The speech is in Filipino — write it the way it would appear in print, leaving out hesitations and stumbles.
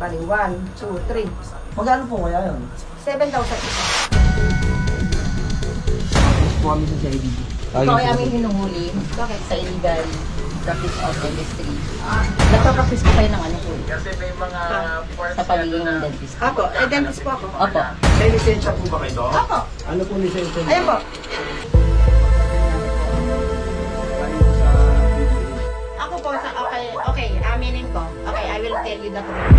Bali, 1, 2, 3. Magkano po kaya yun? 7,000 isa. Po kami sa CIDG. Ikaw ay aming hinuhuli. Bakit? Sa illegal practice of dentistry. Nagpa-practice ko kayo ng ano po? Kasi may mga Sa pagiging dentist. Ako, dentist po ako. Opo. May lisensya po ba kayo? Ako. Ano po lisensya? Ayan po. Ako po, okay, aminin ko. Okay, I will tell you the truth.